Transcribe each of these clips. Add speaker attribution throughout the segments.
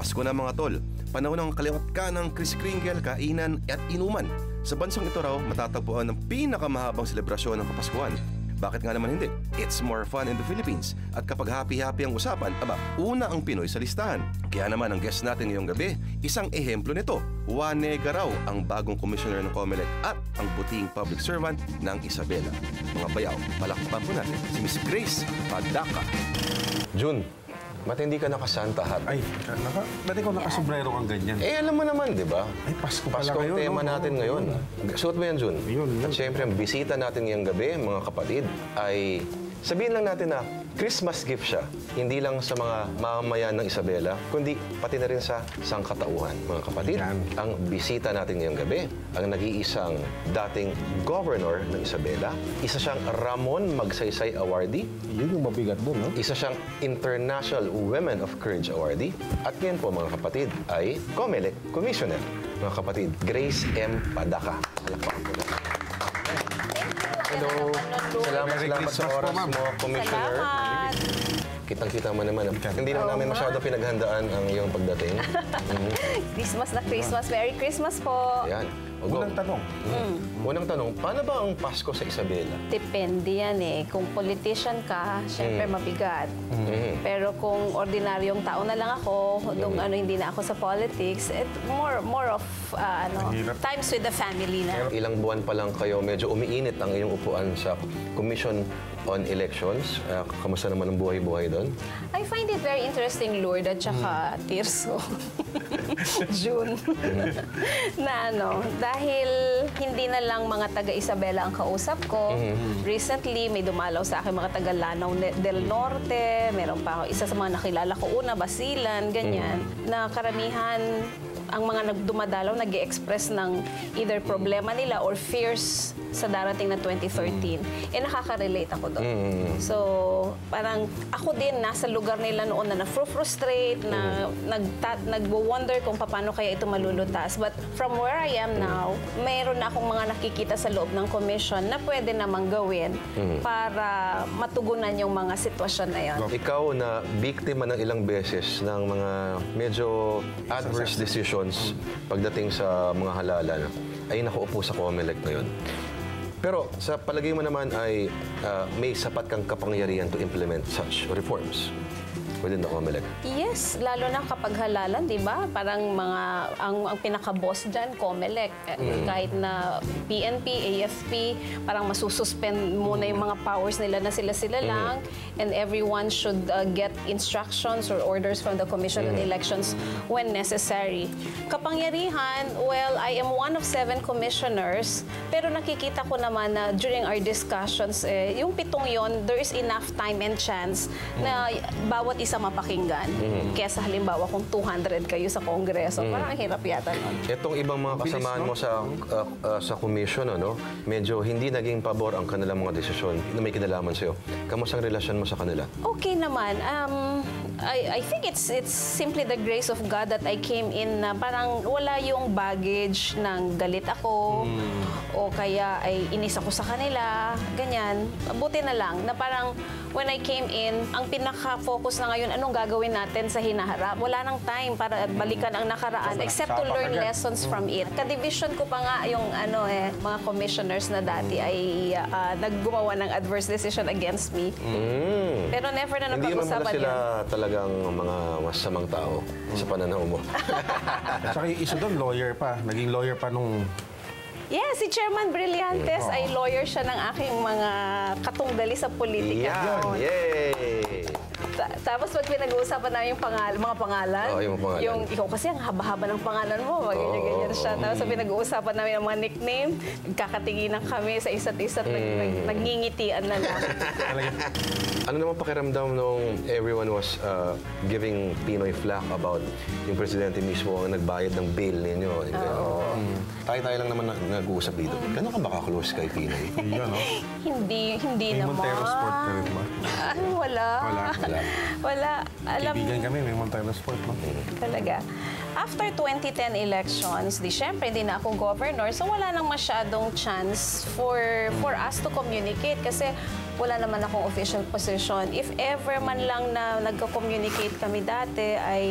Speaker 1: Pasko na mga tol, panahon ng kaliwat ka ng Kris Kringle, kainan at inuman. Sa bansang ito raw, matatagpuan ng pinakamahabang selebrasyon ng Kapaskuhan. Bakit nga naman hindi? It's more fun in the Philippines. At kapag happy-happy ang usapan, una ang Pinoy sa listahan. Kaya naman ang guest natin ngayong gabi, isang ehemplo nito. Wanega raw ang bagong commissioner ng COMELEC at ang buting public servant ng Isabela. Mga bayaw, palakpakan po natin si Miss Grace Padaka.
Speaker 2: Jun, ba't hindi ka nakasanta hat?
Speaker 3: Ay, ba't ikaw nakasombrero kang ganyan?
Speaker 2: Alam mo naman, di ba?
Speaker 3: Ay, Pasko pala
Speaker 2: Pasko ang
Speaker 3: ngayon,
Speaker 2: tema
Speaker 3: no?
Speaker 2: natin ngayon. Suot mo yan, Jun.
Speaker 3: Yun.
Speaker 2: At syempre, ang bisita natin ngayong gabi, mga kapatid, ay sabihin lang natin na Christmas gift siya. Hindi lang sa mga mamamayan ng Isabela, kundi pati na rin sa sangkatauhan. Mga kapatid, ang bisita natin ngayong gabi, ang nag-iisang dating governor ng Isabela, isa siyang Ramon Magsaysay Awardee,
Speaker 3: Yun yung mabigat doon, no?
Speaker 2: isa siyang International Women of Courage Awardee, at ngayon po mga kapatid ay COMELEC Commissioner. Mga kapatid, Grace M. Padaka. Palakpakan po natin. Hello. Salamat sa oras mo, Commissioner.
Speaker 4: Salamat.
Speaker 2: Kitang-kita mo naman. Hindi lang namin masyado pinaghandaan ang iyong pagdating.
Speaker 4: Christmas na Christmas. Merry Christmas po.
Speaker 2: Ayan.
Speaker 3: Unang tanong.
Speaker 2: Unang tanong, paano ba ang Pasko sa Isabela?
Speaker 4: Depende yan eh. Kung politician ka, syempre mabigat. Pero kung ordinaryong tao na lang ako, nung hindi na ako sa politics, more of times with the family na.
Speaker 2: Ilang buwan pa lang kayo, medyo umiinit ang iyong upuan sa Commission on Elections. Kamusta naman ang buhay-buhay doon?
Speaker 4: I find it very interesting, Lord, at saka Tirso. June. Na dahil hindi na lang mga taga-Isabela ang kausap ko. Recently, may dumalaw sa akin mga taga-Lanao del Norte. Meron pa ako, isa sa mga nakilala ko una, Basilan, ganyan. Na karamihan ang mga dumadalaw nag-i-express ng either problema nila or fears sa darating na 2013. Nakaka-relate ako doon. So, parang ako din, nasa lugar nila noon na na-frustrate, na nag-wonder kung paano kaya ito malulutas. But from where I am now, mayroon na akong mga nakikita sa loob ng commission na pwede namang gawin para matugunan yung mga sitwasyon na yun.
Speaker 2: Ikaw na biktima ng ilang beses ng mga medyo adverse decisions pagdating sa mga halalan, ay nakaupo sa COMELEC ngayon. Pero sa palagay mo naman ay may sapat kang kapangyarihan to implement such reforms within the COMELEC?
Speaker 4: Yes, lalo na kapag halalan, di ba? Parang ang pinaka-boss dyan, COMELEC. Kahit na PNP, AFP, parang masususpend muna yung mga powers nila na sila-sila lang. And everyone should get instructions or orders from the Commission on Elections when necessary. Kapangyarihan, well, I am one of 7 commissioners, pero nakikita ko naman na during our discussions, yung 7 yon, there is enough time and chance na bawat isa mapakinggan. Kaya sa halimbawa kung 200 kayo sa Kongreso, parang ang hirap yata nun.
Speaker 2: Itong ibang mga kasamaan mo sa commission, medyo hindi naging pabor ang kanilang mga desisyon na may kinalaman sa'yo. Kamusta ang relasyon mo sa kanila?
Speaker 4: Okay naman. I think it's simply the grace of God that I came in na parang wala yung baggage ng galit ako o kaya ay inis ako sa kanila, ganyan. Buti na lang na parang when I came in, ang pinaka-focus na ngayon, anong gagawin natin sa hinaharap? Wala nang time para balikan ang nakaraan except to learn lessons from it. Ka-division ko pa nga yung mga commissioners na dati ay naggumawa ng adverse decision against me. Pero never na
Speaker 2: Hindi naman
Speaker 4: napag-usapan
Speaker 2: sila
Speaker 4: yan.
Speaker 2: talagang mga masamang tao sa pananaw mo.
Speaker 3: At saka yung isa doon, lawyer pa. Naging lawyer pa nung...
Speaker 4: Yes, si Chairman Brillantes ay lawyer siya ng aking mga katunggali sa politika.
Speaker 2: Yan! Yay!
Speaker 4: Tapos pag pinag-uusapan namin yung mga pangalan,
Speaker 2: yung pangalan.
Speaker 4: yung ikaw kasi ang haba-haba ng pangalan mo, ganyan siya. Tapos pinag-uusapan namin ang mga nickname, nagkakatinginan kami sa isa't isa, nagngingitian na lang.
Speaker 2: Ano naman pakiramdam nung everyone was giving Pinoy flack about yung presidente mismo ang nagbayad ng bail ninyo? Tayo lang naman nag-uusap dito. Gano'n ka ba ka-close kay Pinoy?
Speaker 4: Hindi
Speaker 3: May
Speaker 4: naman.
Speaker 3: Montero Sport ka rin ba?
Speaker 4: Wala. Wala.
Speaker 3: Kaibigan kami, may Montero Sport.
Speaker 4: Talaga. After 2010 elections, syempre hindi na ako governor, so wala nang masyadong chance for us to communicate kasi wala naman akong official position. If ever man lang na nagko-communicate kami dati ay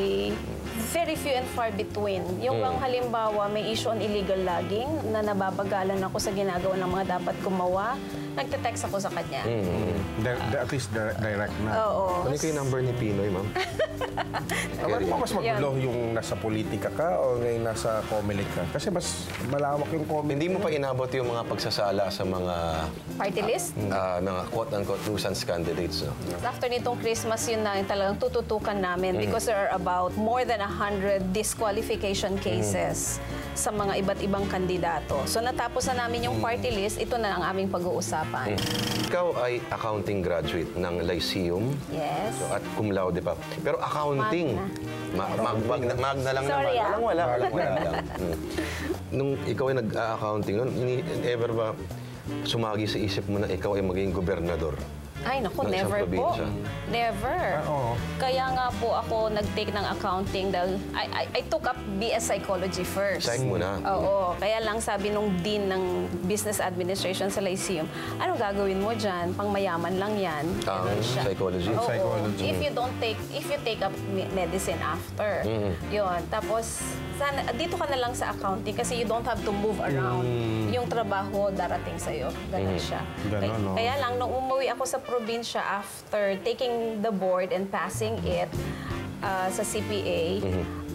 Speaker 4: very few and far between. Yung bang halimbawa may issue on illegal logging na nababagalan ako sa ginagawa ng mga dapat gumawa, nagte-text ako sa kanya.
Speaker 3: At least direct na.
Speaker 4: Oo.
Speaker 2: Ano yung number ni Pinoy, ma'am?
Speaker 3: Bakit mo mas magulo yung nasa politika ka o ngayon nasa Comelec ka? Kasi mas malawak yung Comelec.
Speaker 2: Hindi mo pa inabot yung mga pagsasala sa mga
Speaker 4: Party list?
Speaker 2: mga quote-unquote nuisance candidates. No?
Speaker 4: After nitong Christmas, yun na yung talagang tututukan namin because there are about more than 100 disqualification cases sa mga iba't ibang kandidato. So natapos na namin yung party list, ito na ang aming pag-uusapan.
Speaker 2: Ikaw ay accounting graduate ng Lyceum
Speaker 4: Yes.
Speaker 2: at cum laude pa. Pero accounting, mag na lang
Speaker 4: Sorry,
Speaker 2: naman. Wala.
Speaker 3: Walang-wala.
Speaker 2: lang. Nung ikaw ay nag-accounting, ever ba sumagi sa isip mo na ikaw ay maging gobernador?
Speaker 4: Ay, naku,
Speaker 2: Ng isang
Speaker 4: never po.
Speaker 2: probinsya.
Speaker 4: Never.
Speaker 3: Oo.
Speaker 4: Kaya nga po ako nag-take ng accounting dahil I took up BS Psychology first.
Speaker 2: Psych muna.
Speaker 4: Oo. Kaya lang sabi nung dean ng Business Administration sa Lyceum, ano gagawin mo dyan? Pangmayaman lang yan.
Speaker 2: Ang
Speaker 4: Ganun siya.
Speaker 2: psychology?
Speaker 4: Oo.
Speaker 3: Psychology.
Speaker 4: If you take up medicine after. Yun. Tapos, dito ka na lang sa accounting kasi you don't have to move around. Yung trabaho darating sa'yo. Ganun siya.
Speaker 3: Ganun, no?
Speaker 4: Kaya lang, nung umuwi ako sa probinsya after taking the board and passing it sa CPA,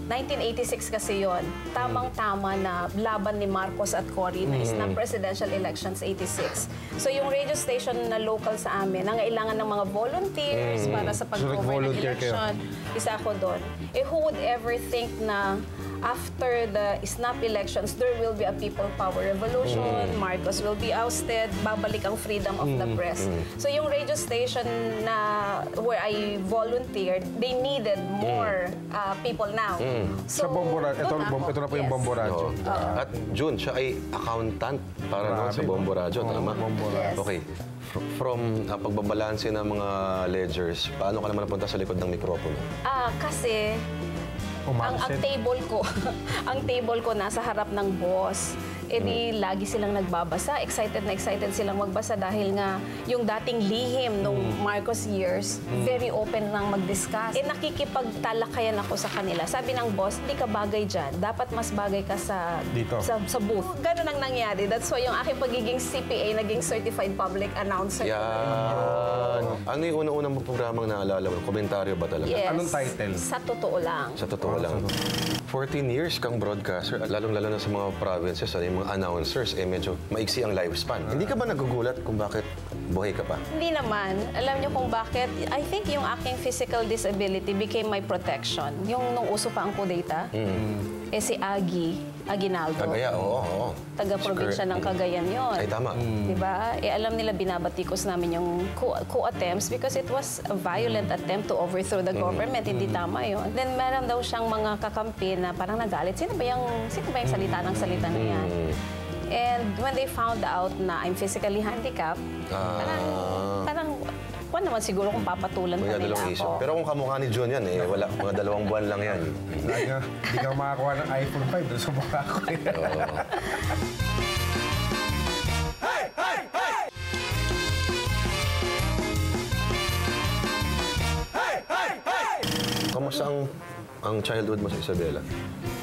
Speaker 4: 1986 kasi yon. Tamang-tama na laban ni Marcos at Cory na snap presidential elections 86. So yung radio station na local sa amin, nangailangan ng mga volunteers para sa pag-cover ng
Speaker 3: nag-volunteer kayo?
Speaker 4: election. Isa ako doon. Who would ever think na after the snap elections, there will be a people power revolution, Marcos will be ousted, babalik ang freedom of the press. So yung radio station na where I volunteered, they needed more people now.
Speaker 3: Sa Bombo Radio.
Speaker 4: doon ako.
Speaker 3: Ito na po yung
Speaker 4: Yes.
Speaker 3: Bombo Radio.
Speaker 2: At June, siya ay accountant para noon sa
Speaker 3: Grabe,
Speaker 2: Bombo
Speaker 3: no?
Speaker 2: Radio,
Speaker 3: Oo,
Speaker 2: tama?
Speaker 3: Bombo
Speaker 4: Radio. Yes.
Speaker 2: Okay. From pagbabalanse ng mga ledgers, paano ka naman napunta sa likod ng mikropono?
Speaker 4: Kasi ang
Speaker 3: Umangset.
Speaker 4: table ko, ang table ko nasa harap ng boss. Di lagi silang nagbabasa. Excited na excited silang magbasa dahil nga yung dating lihim nung Marcos years, very open nang mag-discuss. Nakikipagtalakayan ako sa kanila. Sabi ng boss, hindi ka bagay dyan. Dapat mas bagay ka sa
Speaker 3: Dito.
Speaker 4: sa booth. Ganun ang nangyari. That's why yung aking pagiging CPA, naging Certified Public Announcer.
Speaker 2: Yan. Ano yung unang-unang programang naalala mo? Komentaryo ba talaga?
Speaker 4: Yes.
Speaker 3: Anong title?
Speaker 4: Sa totoo lang.
Speaker 2: Sa totoo lang. 14 years kang broadcaster, at lalong-lalo na sa mga provinces, yung mga announcers, medyo maiksi ang lifespan. Hindi ka ba nagugulat kung bakit buhay ka pa?
Speaker 4: Hindi naman. Alam niyo kung bakit? I think yung aking physical disability became my protection. Yung nung uso pa ang Kudeta, si Aguinaldo.
Speaker 2: Kagaya, oo.
Speaker 4: Taga-probinsya ng Cagayan yon.
Speaker 2: Ay, tama.
Speaker 4: Diba? Alam nila binabatikos namin yung coup attempts because it was a violent attempt to overthrow the government. Hindi tama yon. Then meron daw siyang mga kakampi na parang nagalit. Sino ba yung salita na yan? And when they found out na I'm physically handicapped, parang kung naman siguro kung papatulan pa
Speaker 2: Mga
Speaker 4: nila
Speaker 2: dalawang isip.
Speaker 4: ako.
Speaker 2: Pero kung kamukha ni John yan, wala. Mga 2 buwan lang yan.
Speaker 3: Hindi ka makakuha ng iPhone 5 doon sa mukha ko.
Speaker 2: Kamusta ang childhood mo sa Isabela?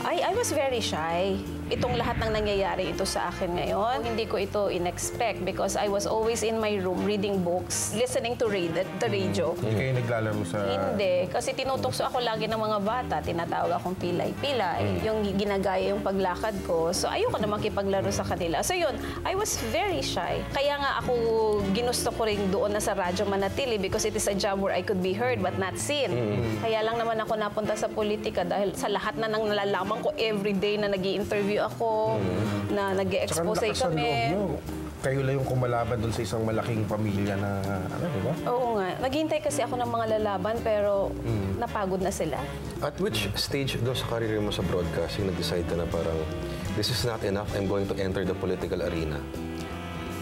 Speaker 4: I was very shy. Itong lahat ng nangyayari ito sa akin ngayon, hindi ko ito in-expect because I was always in my room reading books, listening to the radio.
Speaker 3: Hindi kayo naglalaro sa...
Speaker 4: Hindi. Kasi tinutokso ako lagi ng mga bata. Tinatawag akong pilay-pilay. Yung ginagaya yung paglakad ko. So, ayoko na makipaglaro sa kanila. So, yun. I was very shy. Kaya nga ako ginusto ko rin doon na sa Radyo Manatili because it is a job where I could be heard but not seen. Kaya lang naman ako napunta sa politika dahil sa lahat na nang nalalaman ko everyday na nag-i-interview ako, na nag-expose
Speaker 3: Tsaka ang lakas ng
Speaker 4: kami.
Speaker 3: loob nyo. Kayo lang yung kumalaban doon sa isang malaking pamilya na, di ba?
Speaker 4: Oo nga. Naghihintay kasi ako ng mga lalaban pero napagod na sila.
Speaker 2: At which stage doon sa career mo sa broadcasting nag-decide ka na parang, this is not enough, I'm going to enter the political arena?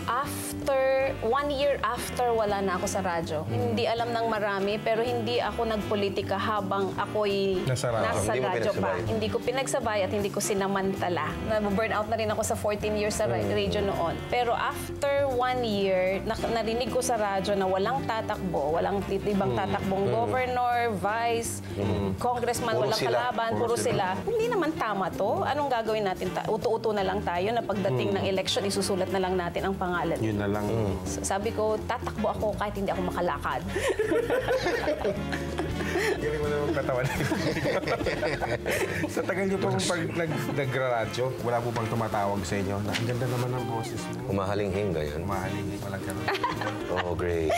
Speaker 4: after, 1 year after, wala na ako sa radyo. Hindi alam ng marami, pero hindi ako nagpolitika habang ako'y
Speaker 3: Nasa radyo.
Speaker 2: Hindi mo
Speaker 4: radyo pa.
Speaker 2: pinagsabay.
Speaker 4: Hindi ko pinagsabay at hindi ko sinamantala. Na-burnout na rin ako sa 14 years sa radio noon. Pero after 1 year, narinig ko sa radyo na walang tatakbo, walang ibang tatakbong governor, vice, congressman,
Speaker 2: Puro
Speaker 4: walang
Speaker 2: sila.
Speaker 4: kalaban, puro sila. Hindi naman tama to. Anong gagawin natin? Uto-uto na lang tayo na pagdating ng election, isusulat na lang natin ang pangalan.
Speaker 3: Yun na lang.
Speaker 4: Sabi ko, tatakbo ako kahit hindi ako makalakad.
Speaker 3: Galing mo naman katawan. Sa tagal niyo pong pag nag-radyo, wala po bang tumatawag sa inyo? Na, ang ganda naman ng boses mo.
Speaker 2: Humahaling-hing ganyan.
Speaker 3: Mahaling, walang ganun.
Speaker 2: Oh, Grace.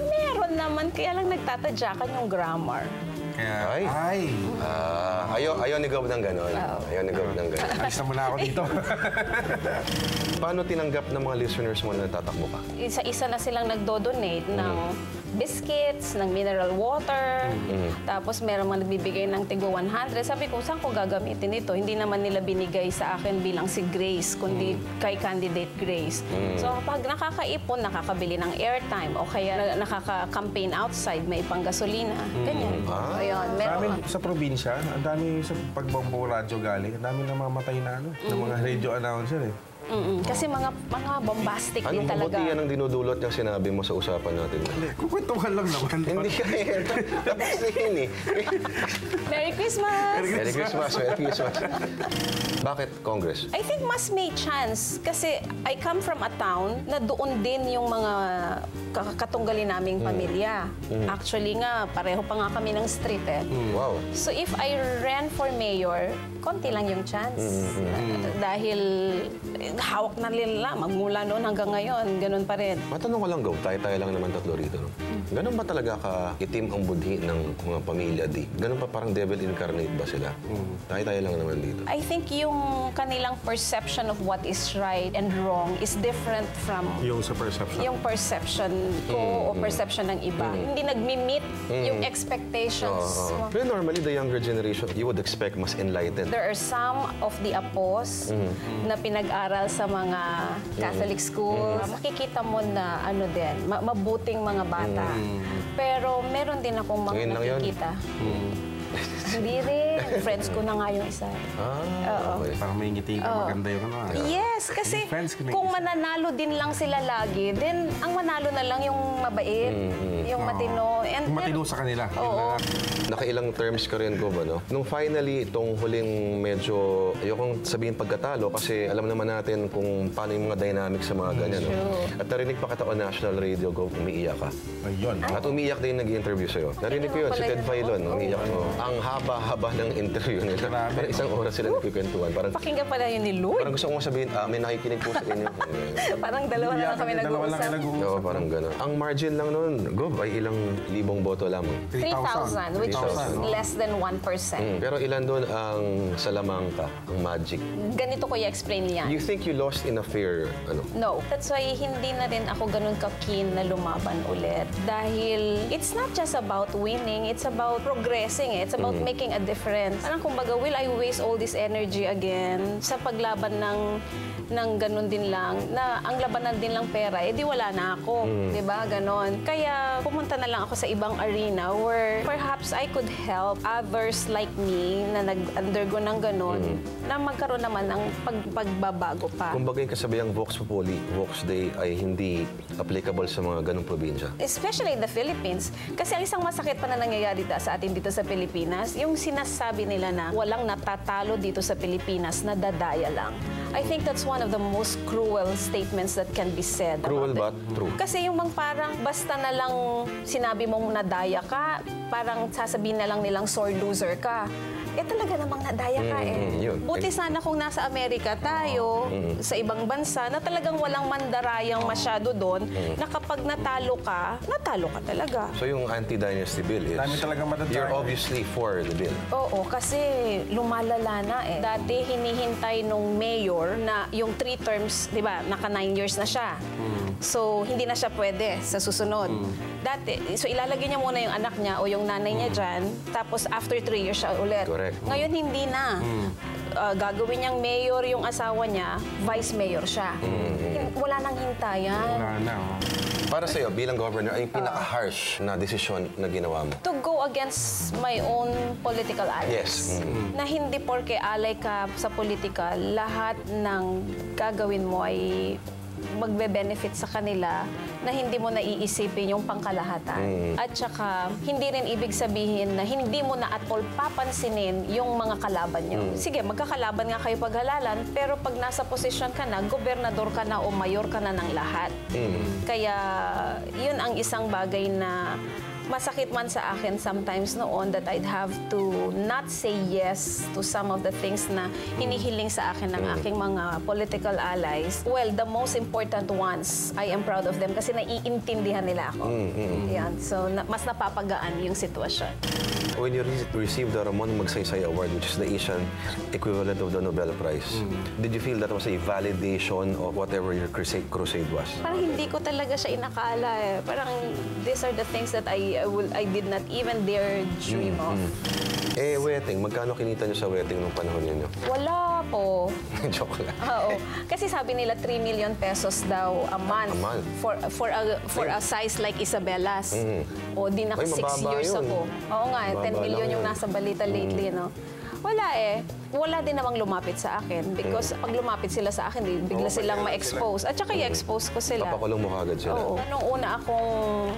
Speaker 4: Meron naman, kaya lang nagtatadyakan yung grammar.
Speaker 3: Kaya,
Speaker 2: Ay. Ayaw ni Gob ng gano'n. Ayaw ni Gob ng gano'n.
Speaker 3: alis na muna ako dito.
Speaker 2: Paano tinanggap ng mga listeners mo na natatakbo ka?
Speaker 4: Isa-isa na silang nagdo-donate ng biscuits, ng mineral water. Tapos meron mga nagbibigay ng tigo 100. Sabi ko, saan ko gagamitin ito? Hindi naman nila binigay sa akin bilang si Grace, kundi kay candidate Grace. So pag nakakaipon, nakakabili ng airtime o kaya nakaka-campaign outside, may panggasolina. Ganyan. Ayun,
Speaker 3: Sa
Speaker 4: meron.
Speaker 3: amin, sa probinsya, ang dami sa pagbambo radyo galing, ang dami namamatay na ng mga radio announcer eh.
Speaker 4: Kasi mga bombastic din
Speaker 2: Anong
Speaker 4: talaga.
Speaker 2: kabutihan ang dinudulot ng sinabi mo sa usapan natin?
Speaker 3: Kukwentuhan lang naman.
Speaker 2: Hindi kaya. Tapos na yun eh.
Speaker 4: Merry Christmas!
Speaker 2: Merry Christmas, Merry Christmas. Bakit Congress?
Speaker 4: I think mas may chance kasi I come from a town na doon din yung mga katunggali naming pamilya. Actually nga, pareho pa nga kami ng street eh.
Speaker 2: Wow.
Speaker 4: So if I ran for mayor, konti lang yung chance. Dahil hawak na nila magmula noon hanggang ngayon, ganun pa rin.
Speaker 2: Matanong ko lang, Gob, tayo-tayo lang naman tatlo rito. No? Ganun ba talaga ka-itim ang budhi ng mga pamilya di? Ganun pa parang devil incarnate ba sila? Tayo-tayo lang naman dito.
Speaker 4: I think yung kanilang perception of what is right and wrong is different from
Speaker 3: Yung sa perception.
Speaker 4: yung perception ko o perception ng iba. Hindi nagmi-meet yung expectations.
Speaker 2: Pero normally, the younger generation, you would expect mas enlightened.
Speaker 4: There are some of the apos na pinag-aral sa mga Catholic school. Makikita mo na ano din, mabuting mga bata. Pero meron din akong mga
Speaker 2: Ngayon lang yun?
Speaker 4: nakikita. Hindi rin. Friends ko na nga yung isa.
Speaker 2: Okay.
Speaker 3: Parang may ngiti ka, maganda yung ano.
Speaker 4: Yes, kasi
Speaker 3: Yung friends ko na
Speaker 4: kung
Speaker 3: isa.
Speaker 4: mananalo din lang sila lagi, then ang manalo na lang yung mabait, yung matino. And
Speaker 3: Yung matino sa kanila.
Speaker 4: Oo.
Speaker 2: Nakailang terms ka rin, Gob, ano? Nung finally, itong huling medyo, ayokong sabihin pagkatalo kasi alam naman natin kung paano yung mga dynamics sa mga ganyan. No?
Speaker 4: True.
Speaker 2: At narinig pa kita on national radio, Gob, umiiyak ka.
Speaker 3: Ayun.
Speaker 2: At umiiyak din nag-interview sa'yo. Narinig ko yun, si Ted Filon, umiiyak ko. Ang haba-haba ng interview nila.
Speaker 3: Grabe.
Speaker 2: Parang isang oras sila nagkikwentuhan. Parang
Speaker 4: pakinggan pala yun ni Lloyd.
Speaker 2: Parang gusto kong sabihin, may nakikinig po sa inyo.
Speaker 4: Parang dalawa na lang kami
Speaker 3: Dalawa lang kayo
Speaker 4: nag-uusap.
Speaker 3: nag-uusap.
Speaker 2: Oo, parang gano'n. Ang margin lang noon, Gob, ay ilang libong boto lamang.
Speaker 4: 3,000, which is
Speaker 2: 3,000.
Speaker 4: less than 1%.
Speaker 2: Pero ilan doon ang Salamanca, ang magic?
Speaker 4: Ganito ko i-explain yan.
Speaker 2: You think you lost in a fair, ano?
Speaker 4: No. That's why hindi na rin ako ganun ka-keen na lumaban ulit. Dahil it's not just about winning, it's about progressing. It's about making a difference. Parang kumbaga, will I waste all this energy again sa paglaban ng ganun din lang, na ang labanan din lang pera, di wala na ako. Di ba? Ganon. Kaya pumunta na lang ako sa ibang arena where perhaps I could help others like me na nag-undergo ng ganon, na magkaroon naman ng pagbabago pa.
Speaker 2: Kumbaga yung kasabihang Vox Populi, Vox Day ay hindi applicable sa mga ganong probinsya.
Speaker 4: Especially in the Philippines. Kasi ang isang masakit pa na nangyayari sa atin dito sa Pilipinas, yung sinasabi nila na walang natatalo dito sa Pilipinas na dadaya lang. I think that's one of the most cruel statements that can be said.
Speaker 2: Cruel
Speaker 4: about
Speaker 2: but
Speaker 4: it.
Speaker 2: true.
Speaker 4: Kasi yung bang parang basta na lang sinabi mong nadaya ka, parang sasabihin na lang nilang sore loser ka. Talaga namang nadaya ka
Speaker 2: yun.
Speaker 4: Buti sana kung nasa Amerika tayo, sa ibang bansa, na talagang walang mandarayang masyado doon, na kapag natalo ka talaga.
Speaker 2: So yung anti-dynasty bill is,
Speaker 3: Dami talagang madadaya.
Speaker 2: you're obviously for the bill.
Speaker 4: Oo, kasi lumalala na eh. Dati hinihintay nung mayor na yung 3 terms, di ba, naka 9 years na siya. So, hindi na siya pwede sa susunod. Dati, so ilalagay niya muna yung anak niya o yung nanay niya dyan, tapos after 3 years siya ulit.
Speaker 2: Correct.
Speaker 4: Ngayon, hindi na. gagawin niyang mayor yung asawa niya, vice mayor siya. Wala nang hintayan.
Speaker 3: Wala na, oh.
Speaker 2: Para sa'yo, bilang governor, ay yung pinaka-harsh na desisyon na ginawa mo?
Speaker 4: To go against my own political allies.
Speaker 2: Yes.
Speaker 4: Na hindi porke alay ka sa politika, lahat ng gagawin mo ay magbe-benefit sa kanila na hindi mo naiisipin yung pangkalahatan. At saka, hindi rin ibig sabihin na hindi mo na at all papansinin yung mga kalaban nyo. Sige, magkakalaban nga kayo paghalalan, pero pag nasa posisyon ka na, gobernador ka na o mayor ka na ng lahat. Kaya, yun ang isang bagay na masakit man sa akin sometimes noon that I'd have to not say yes to some of the things na hinihiling sa akin ng aking mga political allies. Well, the most important ones, I am proud of them kasi naiintindihan nila ako. Yan. So, mas napapagaan yung sitwasyon.
Speaker 2: When you received the Ramon Magsaysay Award, which is the Asian equivalent of the Nobel Prize, did you feel that was a validation of whatever your crusade was?
Speaker 4: Parang hindi ko talaga siya inakala eh. Parang these are the things that I did not even dare dream of.
Speaker 2: Eh, wedding. Magkano kinita nyo sa wedding nung panahon ninyo?
Speaker 4: Wala po.
Speaker 2: Joke lang.
Speaker 4: Oo. Kasi sabi nila 3 million pesos daw a month.
Speaker 2: A month?
Speaker 4: For a size like Isabella's. O di naka
Speaker 2: Ay,
Speaker 4: 6
Speaker 2: mababa
Speaker 4: years
Speaker 2: yun.
Speaker 4: ago. Oo nga, 10
Speaker 2: Mababa
Speaker 4: million
Speaker 2: lang
Speaker 4: yung
Speaker 2: yun.
Speaker 4: nasa balita lately, no? Wala eh. Wala din namang lumapit sa akin because pag lumapit sila sa akin, bigla silang ma-expose. At saka i-expose ko sila.
Speaker 2: Papakulong mo kagad sila.
Speaker 4: Oo. Nung una akong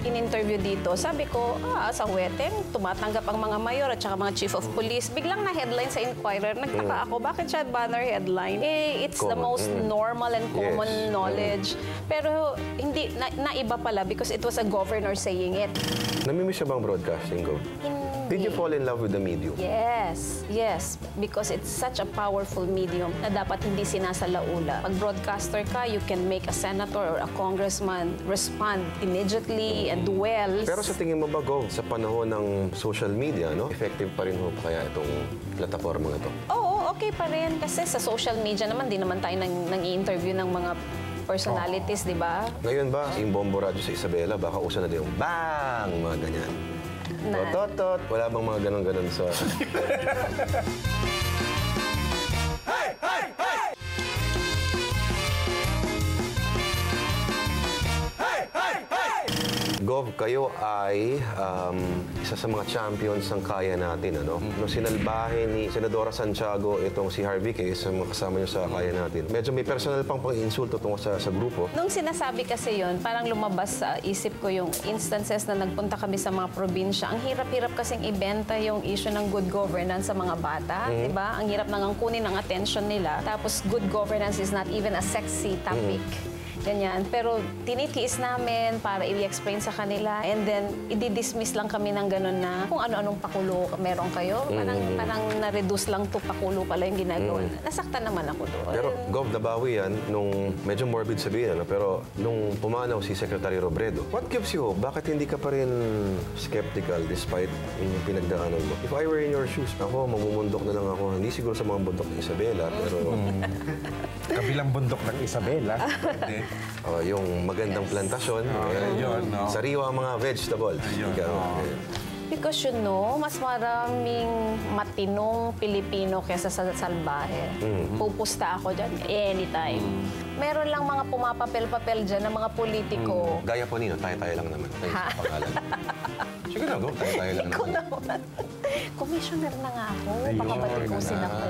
Speaker 4: in-interview dito, sabi ko, sa wedding, tumatanggap ang mga mayor at saka mga chief of police. Biglang na-headline sa Inquirer. Nagtaka ako, bakit siya banner headline? Eh, it's the
Speaker 2: Common.
Speaker 4: most normal and common
Speaker 2: Yes.
Speaker 4: knowledge. Pero hindi, naiba pala because it was a governor saying it.
Speaker 2: Namimiss siya bang broadcasting ko? Did you fall in love with the medium?
Speaker 4: Yes, yes. Because it's such a powerful medium na dapat hindi sinasalaula. Pag broadcaster ka, you can make a senator or a congressman respond immediately and well.
Speaker 2: Pero sa tingin mo ba, Gov, sa panahon ng social media, no? Effective pa rin ho kaya itong plataforma ito?
Speaker 4: Oo, okay pa rin. Kasi sa social media naman, di naman tayo nang i-interview ng mga personalities, di ba?
Speaker 2: Ngayon ba, yung bombo radyo sa Isabela, baka uso na din yung bang, mga ganyan.
Speaker 4: Na-
Speaker 2: Totot, wala bang mga ganon-ganon sa... Gov, kayo ay isa sa mga champions ng Kaya Natin, ano? Nung sinalbahe ni Senadora Santiago itong si Harvey Case, sa mga kasama niyo sa Kaya Natin, medyo may personal pang pang-insulto tungkol sa grupo.
Speaker 4: Nung sinasabi kasi yon, parang lumabas sa isip ko yung instances na nagpunta kami sa mga probinsya. Ang hirap-hirap kasing ibenta yung issue ng good governance sa mga bata, di ba? Ang hirap nang kunin ang attention nila. Tapos good governance is not even a sexy topic. Ganyan. Pero tinitiis namin para i-explain sa kanila and then i-dismiss lang kami ng gano'n na kung ano-anong pakulo meron kayo. Parang na-reduce lang to pakulo pala yung ginagawa. Nasaktan naman ako doon.
Speaker 2: Pero, Gov, nabawi yan nung medyo morbid sabihin, ano? Pero nung pumanaw si Secretary Robredo, what gives you hope? Bakit hindi ka pa rin skeptical despite yung pinagdaanan mo? If I were in your shoes, ako, mamumundok na lang ako. Hindi siguro sa mga bundok ni Isabela, pero
Speaker 3: Kabilang bundok ng Isabela. Pwede.
Speaker 2: yung magandang plantasyon,
Speaker 3: yun, no?
Speaker 2: sariwa mga vegetables.
Speaker 3: Ayun,
Speaker 2: Ikaw,
Speaker 3: no.
Speaker 4: Because you know, mas maraming matinong Pilipino kesa sa salbahe. Pupusta ako dyan anytime. Meron lang mga pumapapel-papel dyan ng mga politiko.
Speaker 2: Gaya po nino, tayo-tayo lang naman. Ayun,
Speaker 4: Ha?
Speaker 2: sa pangalan. Sige na, Gov, tayo-tayo lang
Speaker 4: Ikaw
Speaker 2: naman.
Speaker 4: naman. Commissioner na nga ako.
Speaker 3: Ayun,
Speaker 4: Baka batikusin ako.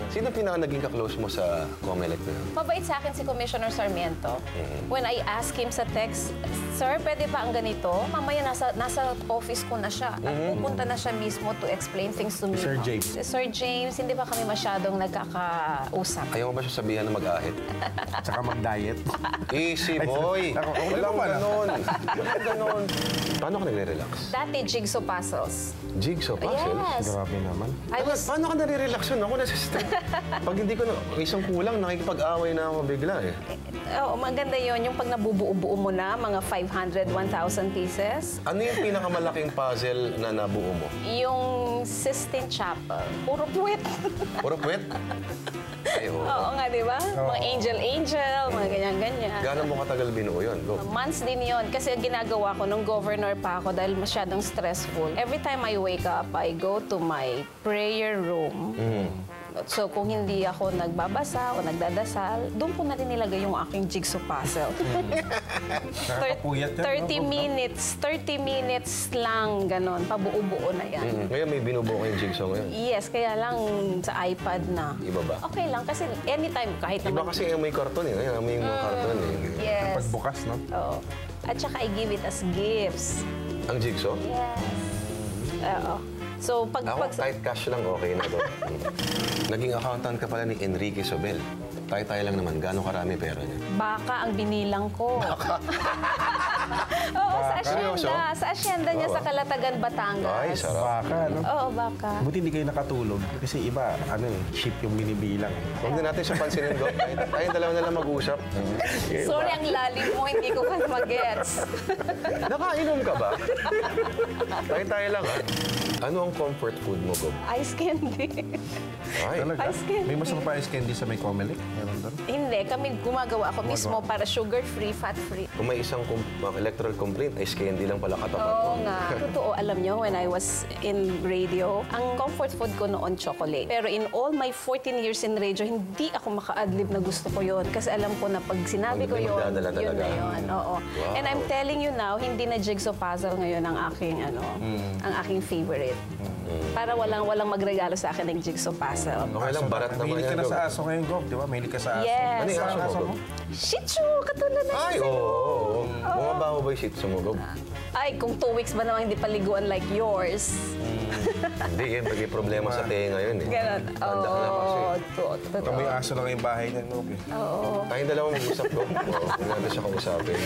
Speaker 2: Sino pinaka naging ka-close mo sa COMELEC na yun?
Speaker 4: Mabait sa akin si Commissioner Sarmiento. When I ask him sa text, Sir, pwede ba ang ganito? Mamaya nasa office ko na siya. At pupunta na siya mismo to explain things to me.
Speaker 3: Sir James.
Speaker 4: Sir James, hindi ba kami masyadong nagkakausap?
Speaker 2: Ayaw mo ba siya sabihan na mag-ahit?
Speaker 3: Tsaka mag-diet.
Speaker 2: Easy, boy!
Speaker 3: Ako, okay
Speaker 2: Walang
Speaker 3: pa pala.
Speaker 2: ganon. Walang ganon. Paano ka nagre-relax?
Speaker 4: Dati, jigsaw puzzles.
Speaker 2: Jigsaw puzzles?
Speaker 4: Yes.
Speaker 3: Grabe naman.
Speaker 4: I was...
Speaker 2: Paano ka nare-relax yun? Ako nasa-stress. Pag hindi ko na, isang kulang, nakikipag-away na ako bigla eh.
Speaker 4: Oo, maganda yon yung pag nabubuo-buo mo na, mga 500, 1,000 pieces.
Speaker 2: Ano yung pinakamalaking puzzle na nabuo mo?
Speaker 4: Yung Sistine Chapel, puro puwit.
Speaker 2: Puro puwet? Ay, oo.
Speaker 4: Oo nga, di ba? Mga angel, mga ganyan-ganyan.
Speaker 2: Gano'n mo katagal binuo yun? Go.
Speaker 4: Months din yon kasi ginagawa ko nung governor pa ako dahil masyadong stressful. Every time I wake up, I go to my prayer room. So kung hindi ako nagbabasa o nagdadasal, doon ko na rin nilagay yung aking jigsaw puzzle.
Speaker 3: Nakakapuyat yan,
Speaker 4: 30 minutes lang, ganon. Pabuo-buo na yan.
Speaker 2: Ngayon may binubuo kayong jigsaw ngayon.
Speaker 4: Yes, kaya lang sa iPad na.
Speaker 2: Iba ba?
Speaker 4: Okay lang, kasi anytime, kahit
Speaker 2: Iba
Speaker 4: naman.
Speaker 2: kasi may karton eh. Ngayon may mga karton eh.
Speaker 4: Yes.
Speaker 3: Pagbukas, no?
Speaker 4: Oo. At saka I give it as gifts.
Speaker 2: Ang jigsaw?
Speaker 4: Yes. Oo. So,
Speaker 2: Ako, tight cash lang okay na to. Naging accountant ka pala ni Enrique Sobel. Tayo-tayo lang naman. Gano'ng karami pera niya?
Speaker 4: baka ang binilang ko. Oo, sa
Speaker 2: Seryoso?
Speaker 4: asyenda. Sa asyenda niya sa Calatagan, Batangas.
Speaker 2: Ay, sarap.
Speaker 3: Baka, no?
Speaker 4: Oo, baka.
Speaker 3: Buti hindi kayo nakatulog. Kasi iba, sheep yung binibilang.
Speaker 2: Huwag na natin siya pansinin, Gov. Tayong dalawa na lang mag-usap.
Speaker 4: Sorry, ang lalim mo, hindi ko pa magets.
Speaker 2: Nakainom ka ba? Tayo-tayo lang, ha? Ano ang comfort food mo, Gov?
Speaker 4: Ice candy.
Speaker 2: Ay,
Speaker 3: Talaga?
Speaker 4: Ice candy.
Speaker 3: May masarap pa ice candy sa may Comelec? Meron doon?
Speaker 4: Hindi, kami gumagawa ako mismo para sugar-free, fat-free.
Speaker 2: kung may isang electoral complaint, ice candy lang pala katapat
Speaker 4: Oo
Speaker 2: mo.
Speaker 4: nga. Totoo, alam nyo, when I was in radio, ang comfort food ko noon, chocolate. Pero in all my 14 years in radio, hindi ako maka-adlib na gusto ko yon. Kasi alam ko na pag sinabi ko
Speaker 2: Hindi
Speaker 4: yon,
Speaker 2: magdadala
Speaker 4: yun
Speaker 2: talaga.
Speaker 4: na yun. Oo.
Speaker 2: Wow.
Speaker 4: And I'm telling you now, hindi na jigsaw puzzle ngayon ang aking, ang aking favorite. Para walang magregalo sa akin ng jigsaw puzzle.
Speaker 2: Okay lang, barat naman
Speaker 3: Mahilig ka
Speaker 2: yan,
Speaker 3: na
Speaker 2: Gov.
Speaker 3: sa aso ngayon, Gov, di ba? Mahilig ka sa aso.
Speaker 4: Yes.
Speaker 2: Ano yung aso mo, Gov?
Speaker 4: Shih Tzu, katulad na
Speaker 2: Ay, oo. Bumabaho ba yung shih tzu mo, Gov?
Speaker 4: Ay, kung 2 weeks ba naman hindi paliguan like yours.
Speaker 2: Hindi, yan. Pag problema sa tenga yun, eh.
Speaker 4: Ganon.
Speaker 2: Tanda na kasi.
Speaker 4: Totoo.
Speaker 3: May aso lang yung bahay niya, Gov.
Speaker 2: Tayong dalawa mag-usap, Gov. Oo, huwag natin siya kausapin.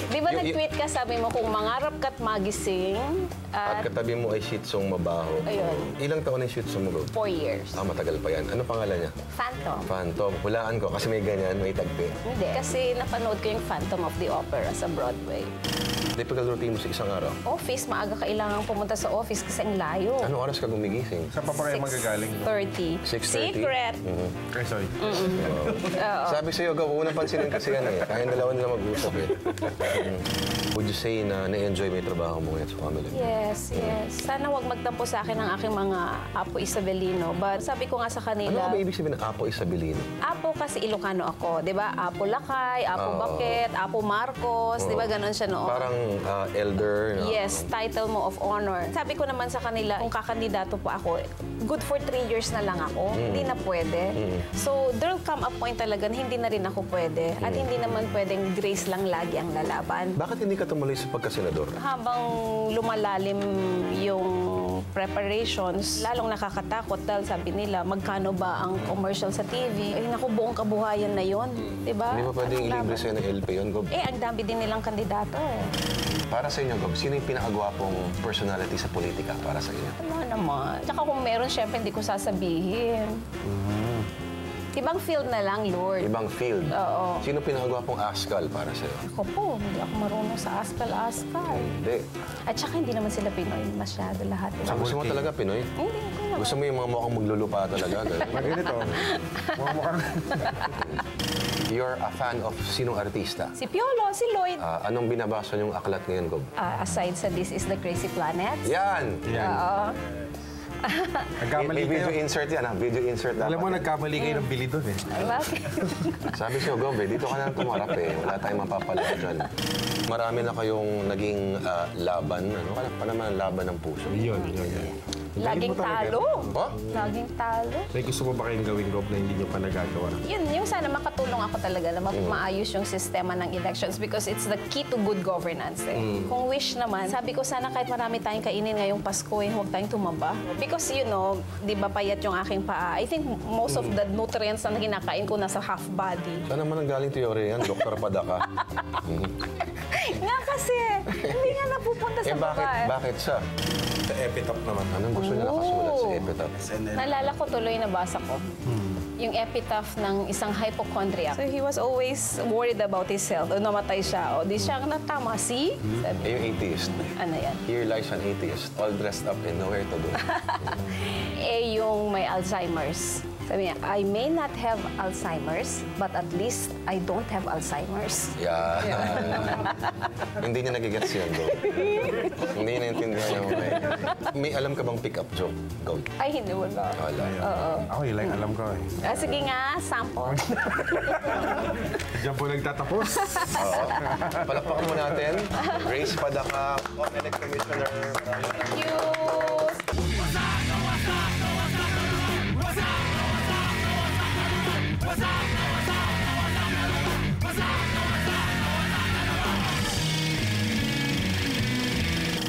Speaker 4: Di ba nag-tweet ka, sabi mo, kung mangarap ka't magising,
Speaker 2: At katabi mo ay shih tzu mabaho.
Speaker 4: Ayun.
Speaker 2: Ilang taon na yung shih tzu mo, Gov?
Speaker 4: 4 years.
Speaker 2: Ah, matagal pa yan. Ano pangalan niya?
Speaker 4: Phantom.
Speaker 2: Phantom. Hulaan ko kasi may ganyan, may tagpi.
Speaker 4: Hindi. Kasi napanood ko yung Phantom of the Opera sa Broadway.
Speaker 2: Typical routine mo sa isang araw.
Speaker 4: Office, maaga kailangan pumunta sa office kasi ang layo.
Speaker 2: Anong oras ka gumigising?
Speaker 3: Saan pa kayo magagaling?
Speaker 4: 6:30.
Speaker 2: 6:30?
Speaker 4: Secret.
Speaker 3: Ay, sorry.
Speaker 2: Sabi sa'yo, Gov, unang pansinin kasi yan eh. Kaya dalawa nila mag-usap eh. Would you say na na-enjoy mo yung trabaho mo ngayon sa family?
Speaker 4: Yes, yes. Sana wag magtampo sa akin ang aking mga Apo Isabelino. But sabi ko nga sa
Speaker 2: Ano
Speaker 4: kanila,
Speaker 2: ba ibig sabihin ng Apo Isabelino?
Speaker 4: Apo kasi Ilocano ako, 'di ba? Apo Lakay, Apo Baket, Apo Marcos, 'di ba ganon siya noon?
Speaker 2: Parang elder. no?
Speaker 4: Yes, title mo of honor. Sabi ko naman sa kanila, kung kakandidato po ako, good for 3 years na lang ako. Hindi na pwede. So, there'll come a point talaga na hindi na rin ako pwede. At hindi naman pwedeng grace lang lagi ang lalaban.
Speaker 2: Bakit hindi ka tumuloy sa pagkasenador?
Speaker 4: Habang lumalalim yung preparations, lalong nakakatakot dahil sabi nila, magkano ba ang commercial sa TV? Eh, naku, buong kabuhayan na yon, di ba?
Speaker 2: Hindi ba pwedeng
Speaker 4: Anong
Speaker 2: ilibre
Speaker 4: laban?
Speaker 2: sa'yo ng LP yun, Gov?
Speaker 4: Eh, ang dami din nilang kandidato eh.
Speaker 2: Para sa inyo, Gov, sino yung pinakagwapong personality sa politika para sa inyo?
Speaker 4: Ano naman? Tsaka kung meron, syempre hindi ko sasabihin. Ibang field na lang, Lord.
Speaker 2: Ibang field.
Speaker 4: Oo.
Speaker 2: Sino pinakagwapong askal para sa'yo?
Speaker 4: Ako po, hindi ako marunong sa askal-askal.
Speaker 2: Hindi.
Speaker 4: At saka hindi naman sila Pinoy masyado lahat.
Speaker 2: So, gusto mo talaga Pinoy?
Speaker 4: Hindi ko naman.
Speaker 2: Gusto mo yung mga mukhang maglulupa talaga? ganun?
Speaker 3: Ganito. Mukhang
Speaker 2: You're a fan of sinong artista?
Speaker 4: Si Piolo, si Lloyd.
Speaker 2: Anong binabasa niyong aklat ngayon, Gov?
Speaker 4: Aside sa This is the Crazy Planet.
Speaker 2: Yan!
Speaker 4: Oo.
Speaker 3: nagkamali
Speaker 2: May video
Speaker 3: kayo.
Speaker 2: insert yan, ha? Video insert dapat.
Speaker 3: Alam mo,
Speaker 2: yan.
Speaker 3: nagkamali kayo ng bili doon eh.
Speaker 4: Bakit?
Speaker 2: Sabi siyo, Gov, dito ka na tumarap eh. Wala tayong mapapala dyan. Marami na kayong naging laban. Ano pa naman ang laban ng puso?
Speaker 3: Yun.
Speaker 4: Laging talo.
Speaker 2: Oh?
Speaker 4: Laging talo.
Speaker 3: May gusto mo ba kayong gawin, Gov, na hindi nyo pa nagagawa?
Speaker 4: Yun, yung sana makatulong ako talaga na maayos yung sistema ng elections because it's the key to good governance eh. Kung wish naman, sabi ko sana kahit marami tayong kainin ngayong Pasko eh, huwag tayong tumaba. Because you know, di ba payat yung aking paa? I think most of the nutrients na kinakain ko nasa half body.
Speaker 2: Saan naman ang galing teorya yan? Dr. Padaka.
Speaker 4: Nga kasi, hindi nga napupunta sa
Speaker 2: Bakit siya?
Speaker 3: Sa epitaph naman.
Speaker 2: Anong gusto niya nakasulat sa epitaph?
Speaker 4: Nalala ko tuloy na basa ko. Yung epitaph ng isang hypochondriac. So he was always worried about his health. O namatay siya. O di siya natama. See? Sabi,
Speaker 2: Eh, yung atheist.
Speaker 4: ano yan?
Speaker 2: Here lies an atheist, all dressed up and nowhere to go.
Speaker 4: Eh yung may Alzheimer's. Sabi niya, I may not have Alzheimer's, but at least I don't have Alzheimer's.
Speaker 2: Yeah. Hindi niya nagigets yun, Go. Hindi niya naintindihan yung may alam ka bang pick-up joke, Go?
Speaker 4: Ay, hindi wala.
Speaker 2: Wala.
Speaker 3: Ako, yun lang alam ko eh.
Speaker 4: Sige nga, sample.
Speaker 3: Diyan po nagtatapos.
Speaker 2: Oo. Palakpakan mo natin. Grace Padaka, Comelec Commissioner.
Speaker 4: Thank you.